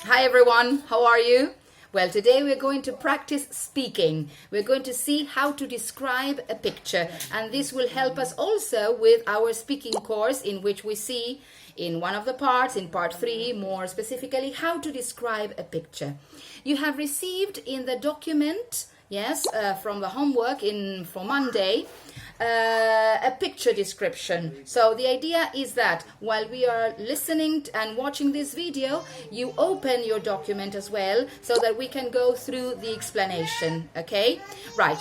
Hi everyone, how are you? Well, today we're going to practice speaking. We're going to see how to describe a picture, and this will help us also with our speaking course, in which we see in one of the parts, in part 3 more specifically, how to describe a picture. You have received in the document, from the homework for Monday, a picture description. So the idea is that while we are listening and watching this video, you open your document as well so that we can go through the explanation. Okay, right.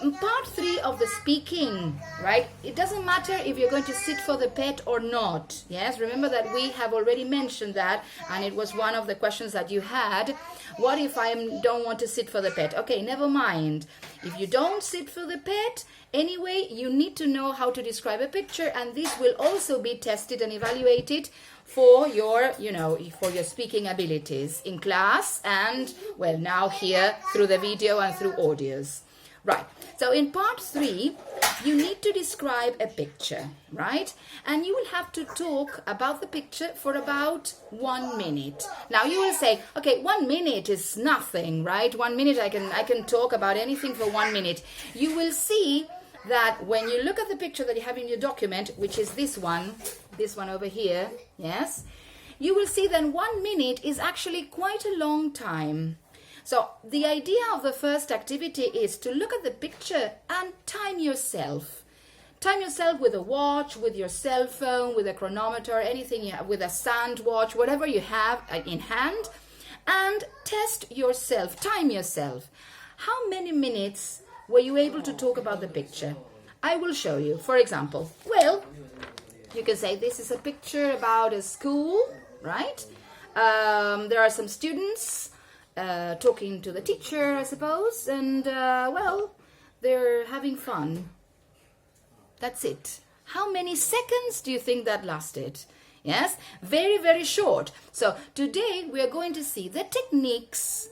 In part 3 of the speaking, right, it doesn't matter if you're going to sit for the pet or not. Yes, remember that we have already mentioned that, and it was one of the questions that you had. What if I don't want to sit for the pet? Okay, never mind. If you don't sit for the pet, anyway, you need to know how to describe a picture, and this will also be tested and evaluated for your, for your speaking abilities in class and, well, now here through the video and through audios. Right, so in part 3, you need to describe a picture, right? And you will have to talk about the picture for about 1 minute. Now you will say, okay, 1 minute is nothing, right? 1 minute, I can talk about anything for 1 minute. You will see that when you look at the picture that you have in your document, which is this one over here, yes? You will see that 1 minute is actually quite a long time. So the idea of the first activity is to look at the picture and time yourself. Time yourself with a watch, with your cell phone, with a chronometer, anything you have, with a sand watch, whatever you have in hand, and test yourself, time yourself. How many minutes were you able to talk about the picture? I will show you. For example, well, you can say this is a picture about a school, right? There are some students talking to the teacher, I suppose, and well, they're having fun. That's it. How many seconds do you think that lasted? Yes, very, very short. So today we are going to see the techniques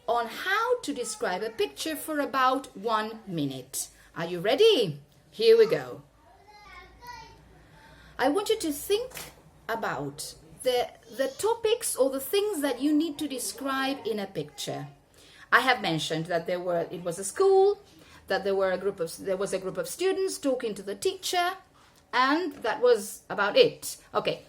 on how to describe a picture for about 1 minute. Are you ready? Here we go. I want you to think about the topics or the things that you need to describe in a picture. I have mentioned that it was a school, that there was a group of students talking to the teacher, and that was about it. Okay.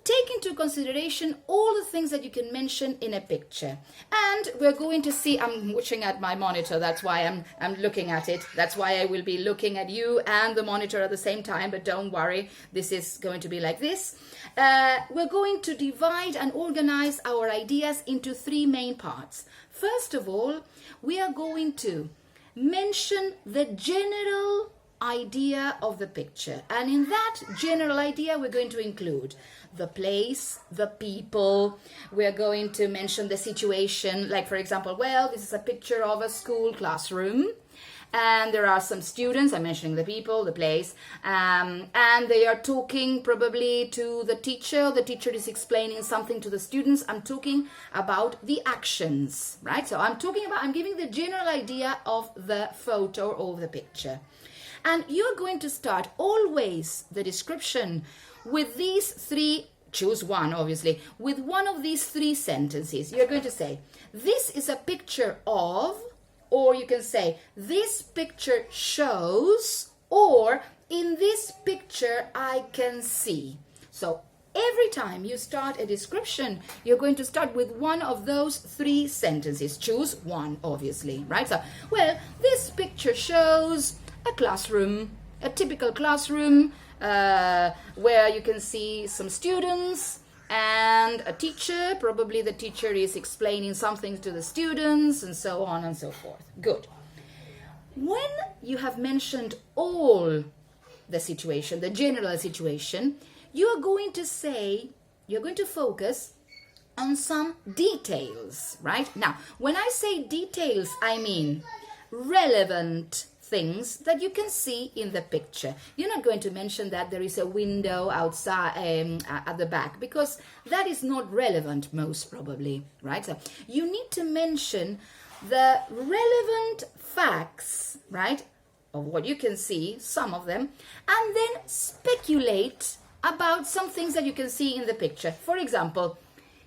Take into consideration all the things that you can mention in a picture. And we're going to see, I'm looking at my monitor, that's why I'm looking at it. That's why I will be looking at you and the monitor at the same time, but don't worry, this is going to be like this. We're going to divide and organize our ideas into 3 main parts. First of all, we are going to mention the general idea of the picture, and in that general idea we're going to include the place, the people. We're going to mention the situation, like for example, well, this is a picture of a school classroom and there are some students. I'm mentioning the people, the place, and they are talking probably to the teacher. The teacher is explaining something to the students. I'm talking about the actions, right? So I'm giving the general idea of the photo or the picture. And you're going to start always the description with these 3, choose one obviously, with one of these 3 sentences. You're going to say, this is a picture of, or you can say, this picture shows, or in this picture I can see. So every time you start a description, you're going to start with one of those 3 sentences. Choose one, obviously, right? So, well, this picture shows a classroom, a typical classroom where you can see some students and a teacher. Probably the teacher is explaining something to the students and so on and so forth. Good. When you have mentioned all the situation, the general situation, you are going to focus on some details, right? Now, when I say details, I mean relevant things that you can see in the picture. You're not going to mention that there is a window outside at the back, because that is not relevant most probably, right? So you need to mention the relevant facts, right, of what you can see, some of them, and then speculate about some things that you can see in the picture. For example,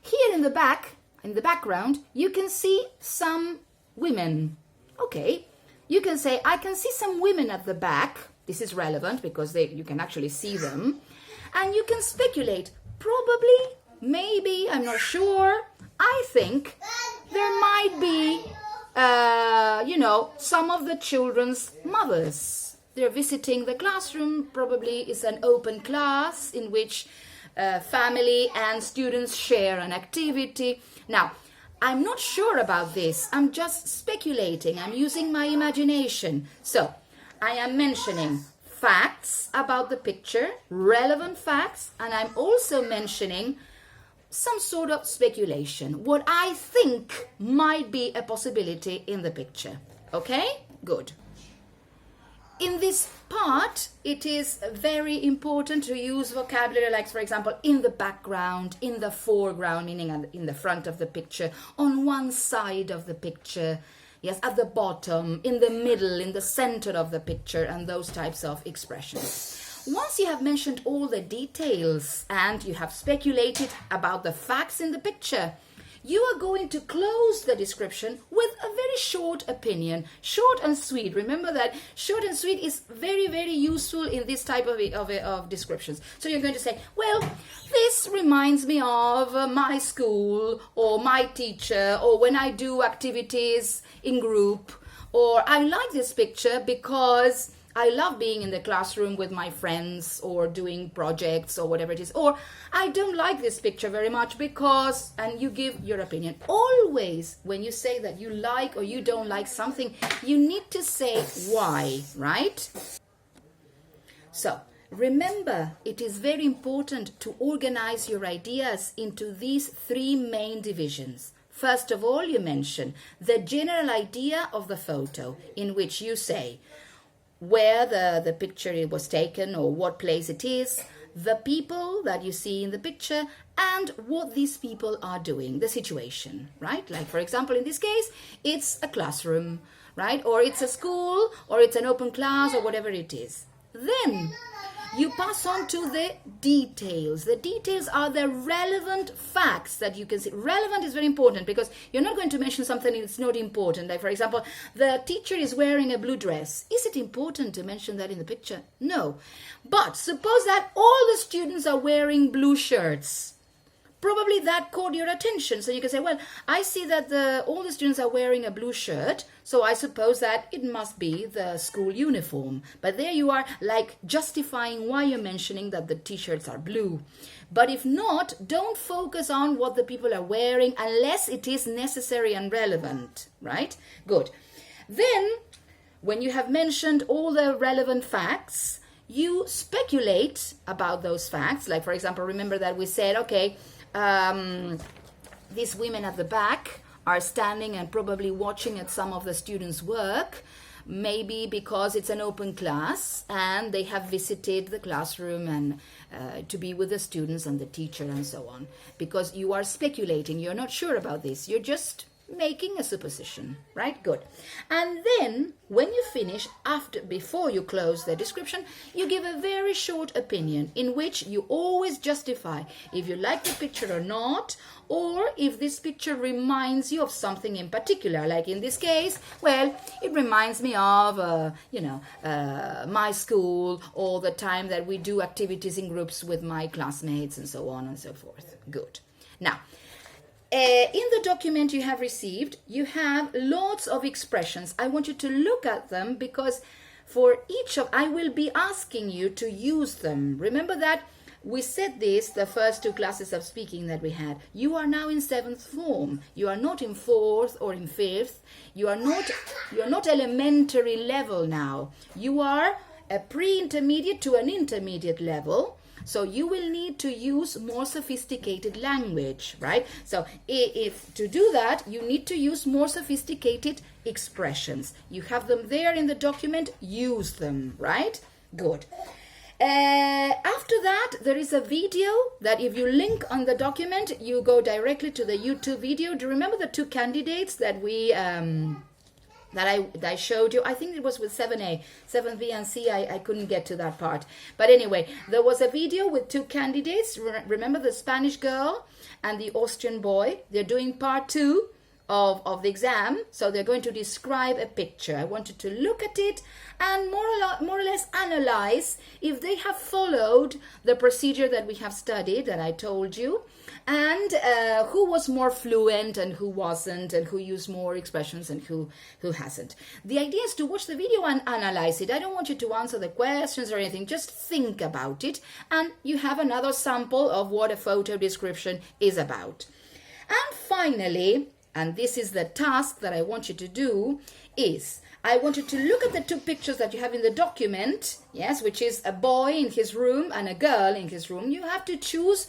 here in the back, in the background, you can see some women. Okay, you can say, I can see some women at the back. This is relevant because you can actually see them. And you can speculate, probably, maybe, I'm not sure. I think there might be, some of the children's mothers. They're visiting the classroom. Probably it's an open class in which family and students share an activity. Now, I'm not sure about this. I'm just speculating. I'm using my imagination. So, I am mentioning facts about the picture, relevant facts, and I'm also mentioning some sort of speculation, what I think might be a possibility in the picture. Okay? Good. In this part, it is very important to use vocabulary like, for example, in the background, in the foreground, meaning in the front of the picture, on one side of the picture, yes, at the bottom, in the middle, in the center of the picture, and those types of expressions. Once you have mentioned all the details and you have speculated about the facts in the picture, you are going to close the description with a very short opinion, short and sweet. Remember that short and sweet is very, very useful in this type of descriptions. So you're going to say, well, this reminds me of my school or my teacher, or when I do activities in group, or I like this picture because I love being in the classroom with my friends or doing projects or whatever it is. Or I don't like this picture very much because, and you give your opinion. Always when you say that you like or you don't like something, you need to say why, right? So remember, it is very important to organize your ideas into these three main divisions. First of all, you mention the general idea of the photo, in which you say where the picture was taken or what place it is, the people that you see in the picture, and what these people are doing, the situation, right? Like, for example, in this case, it's a classroom, right? Or it's a school, or it's an open class, or whatever it is. Then you pass on to the details. The details are the relevant facts that you can see. Relevant is very important because you're not going to mention something that's not important. Like, for example, the teacher is wearing a blue dress. Is it important to mention that in the picture? No. But suppose that all the students are wearing blue shirts. Probably that caught your attention. So you can say, well, I see that all the students are wearing a blue shirt, so I suppose that it must be the school uniform. But there you are, like, justifying why you're mentioning that the t-shirts are blue. But if not, don't focus on what the people are wearing unless it is necessary and relevant, right? Good. Then, when you have mentioned all the relevant facts, you speculate about those facts. Like, for example, remember that we said, okay, these women at the back are standing and probably watching at some of the students' work, maybe because it's an open class and they have visited the classroom and to be with the students and the teacher and so on. Because you are speculating, you're not sure about this, you're just making a supposition, right? Good. And then when you finish, before you close the description, you give a very short opinion in which you always justify if you like the picture or not, or if this picture reminds you of something in particular. Like in this case, well, it reminds me of my school, or the time that we do activities in groups with my classmates and so on and so forth. Good. Now, in the document you have received, you have lots of expressions. I want you to look at them because for each of, I will be asking you to use them. Remember that we said this the first two classes of speaking that we had. You are now in 7th form. You are not in 4th or in 5th. You are not elementary level now. You are a pre-intermediate to an intermediate level. So you will need to use more sophisticated language, right? So if to do that, you need to use more sophisticated expressions. You have them there in the document, use them, right? Good. After that, there is a video that if you link on the document, you go directly to the YouTube video. Do you remember the two candidates that we that I showed you. I think it was with 7A, 7B and C. I couldn't get to that part. But anyway, there was a video with 2 candidates. Remember the Spanish girl and the Austrian boy? They're doing part 2 of the exam. So they're going to describe a picture. I want you to look at it and more or less analyze if they have followed the procedure that we have studied, that I told you, and who was more fluent and who wasn't, and who used more expressions and who hasn't. The idea is to watch the video and analyze it. I don't want you to answer the questions or anything. Just think about it, and you have another sample of what a photo description is about. And finally, and this is the task that I want you to do, is I want you to look at the 2 pictures that you have in the document, yes, which is a boy in his room and a girl in his room. You have to choose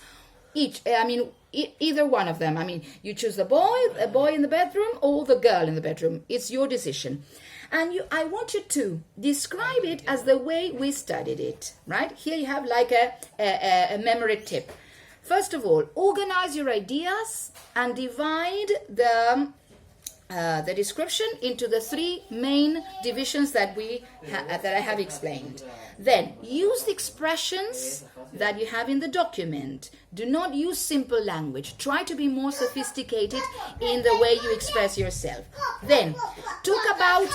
either one of them. I mean, you choose a boy in the bedroom or the girl in the bedroom. It's your decision. And I want you to describe it as the way we studied it, right? Here you have like a memory tip. First of all, organize your ideas and divide the description into the 3 main divisions that I have explained. Then use the expressions that you have in the document. Do not use simple language. Try to be more sophisticated in the way you express yourself. Then talk about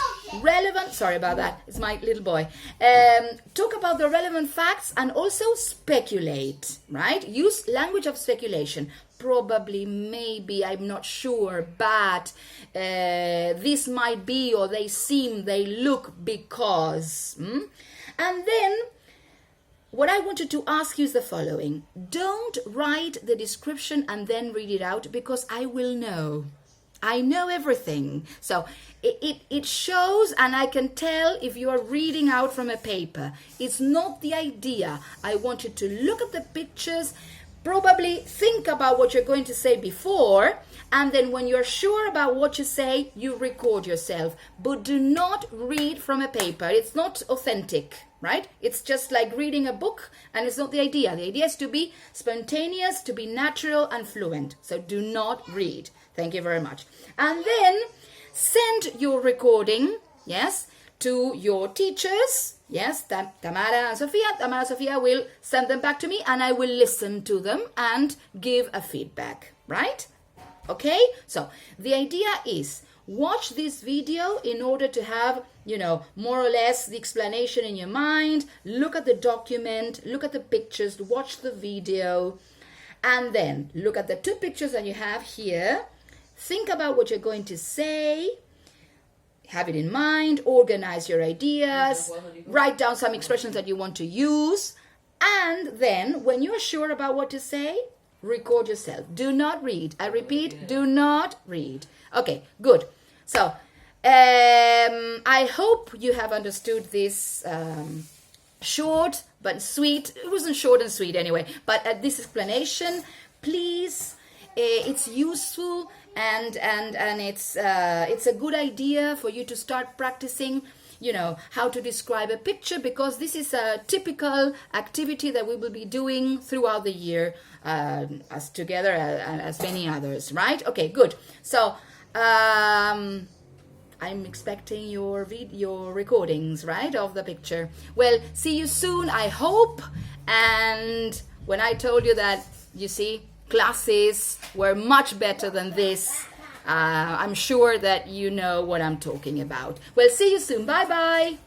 relevant, sorry about that, it's my little boy. Talk about the relevant facts and also speculate, right? Use language of speculation. Probably, maybe, I'm not sure, but this might be, or they seem, they look, because. And then what I wanted to ask you is the following. Don't write the description and then read it out, because I will know. I know everything. So it shows, and I can tell if you are reading out from a paper. It's not the idea. I want you to look at the pictures, probably think about what you're going to say before, and then when you're sure about what you say, you record yourself. But do not read from a paper. It's not authentic, right? It's just like reading a book, and it's not the idea. The idea is to be spontaneous, to be natural and fluent. So do not read. Thank you very much. And then send your recording, yes, to your teachers. Yes, Tamara and Sofia. Tamara and Sofia will send them back to me, and I will listen to them and give a feedback, right? Okay, so the idea is watch this video in order to have, more or less the explanation in your mind. Look at the document, look at the pictures, watch the video, and then look at the 2 pictures that you have here. Think about what you're going to say. Have it in mind, organize your ideas, write down some expressions that you want to use, and then when you're sure about what to say, record yourself. Do not read. I repeat, do not read. Okay, good. So, I hope you have understood this short but sweet. It wasn't short and sweet anyway, but this explanation, please, it's useful. And it's a good idea for you to start practicing, how to describe a picture, because this is a typical activity that we will be doing throughout the year, as together as many others, right? Okay, good. So I'm expecting your recordings, right, of the picture. Well, see you soon, I hope. And when I told you that, you see, classes were much better than this, I'm sure that you know what I'm talking about. Well, see you soon. Bye-bye.